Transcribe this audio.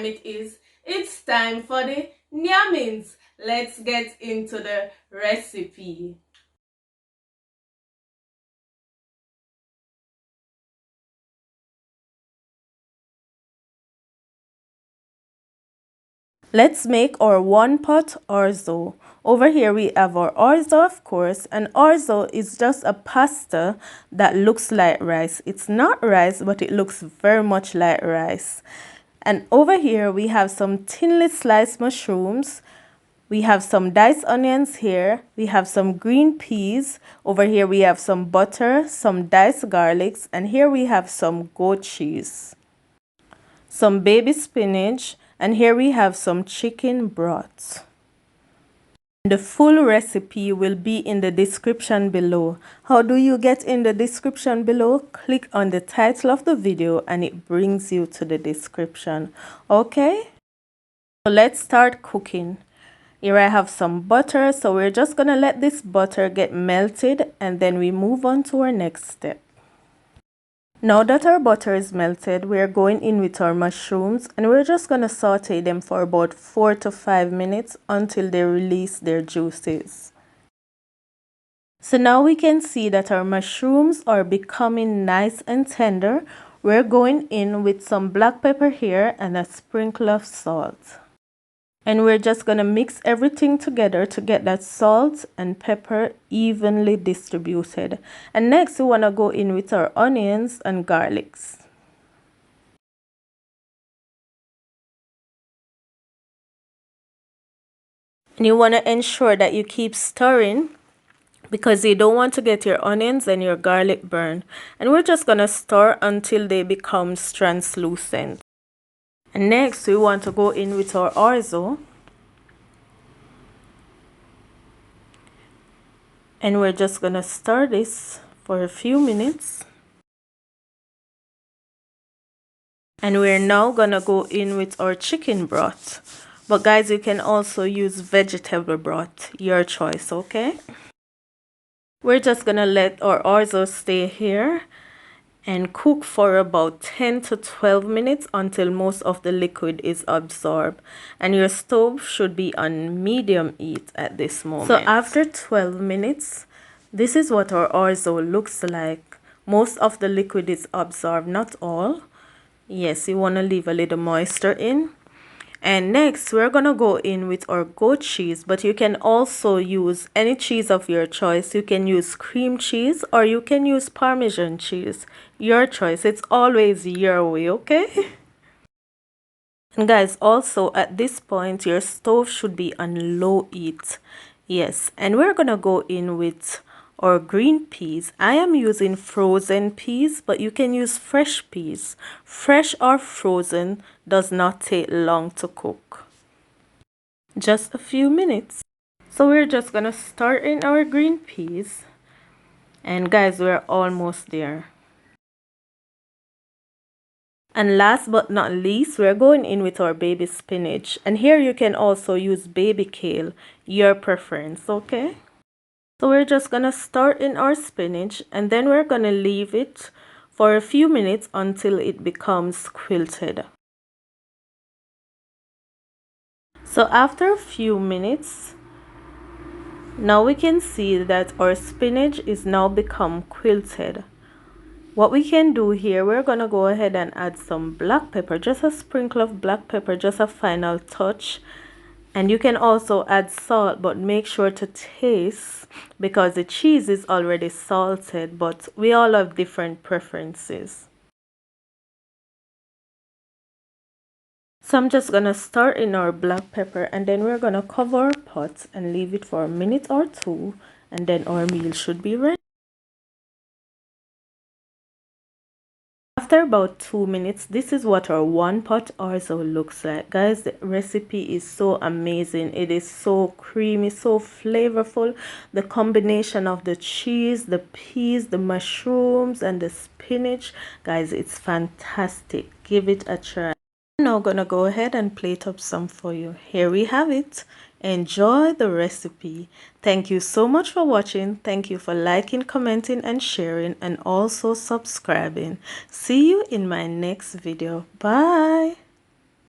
time it is. It's time for the nyamins. Let's get into the recipe. Let's make our one pot orzo. Over here we have our orzo, of course, and orzo is just a pasta that looks like rice. It's not rice, but it looks very much like rice. And over here we have some thinly sliced mushrooms. We have some diced onions here. We have some green peas. Over here we have some butter, some diced garlics, and here we have some goat cheese, some baby spinach, and here we have some chicken broth. The full recipe will be in the description below. How do you get in the description below? Click on the title of the video and it brings you to the description. Okay? So let's start cooking. Here I have some butter, so we're just gonna let this butter get melted and then we move on to our next step. Now that our butter is melted, we're going in with our mushrooms and we're just gonna saute them for about 4 to 5 minutes until they release their juices. So now we can see that our mushrooms are becoming nice and tender. We're going in with some black pepper here and a sprinkle of salt. And we're just going to mix everything together to get that salt and pepper evenly distributed. And next we want to go in with our onions and garlics. And you want to ensure that you keep stirring because you don't want to get your onions and your garlic burned. And we're just going to stir until they become translucent. And next we want to go in with our orzo. And we're just going to stir this for a few minutes. And we're now going to go in with our chicken broth. But guys, you can also use vegetable broth, your choice, okay? We're just going to let our orzo stay here and cook for about 10 to 12 minutes until most of the liquid is absorbed. And your stove should be on medium heat at this moment. So after 12 minutes, this is what our orzo looks like. Most of the liquid is absorbed, not all. Yes, you want to leave a little moisture in. And next, we're going to go in with our goat cheese, but you can also use any cheese of your choice. You can use cream cheese or you can use Parmesan cheese. Your choice. It's always your way, okay? And guys, also at this point, your stove should be on low heat. Yes, and we're going to go in with or green peas. I am using frozen peas, but you can use fresh peas. Fresh or frozen does not take long to cook. Just a few minutes. So we're just gonna start in our green peas. And guys, we're almost there. And last but not least, we're going in with our baby spinach. And here you can also use baby kale, your preference, okay? So we're just going to start in our spinach and then we're going to leave it for a few minutes until it becomes quilted. So after a few minutes, now we can see that our spinach is now become quilted. What we can do here, we're going to go ahead and add some black pepper, just a sprinkle of black pepper, just a final touch. And you can also add salt, but make sure to taste because the cheese is already salted, but we all have different preferences. So I'm just going to start in our black pepper and then we're going to cover our pot and leave it for a minute or two and then our meal should be ready. After about 2 minutes, this is what our one pot orzo looks like. Guys, the recipe is so amazing. It is so creamy, so flavorful. The combination of the cheese, the peas, the mushrooms, and the spinach. Guys, it's fantastic. Give it a try. I'm now gonna go ahead and plate up some for you. Here we have it. Enjoy the recipe. Thank you so much for watching. Thank you for liking, commenting, and sharing, and also subscribing. See you in my next video. Bye.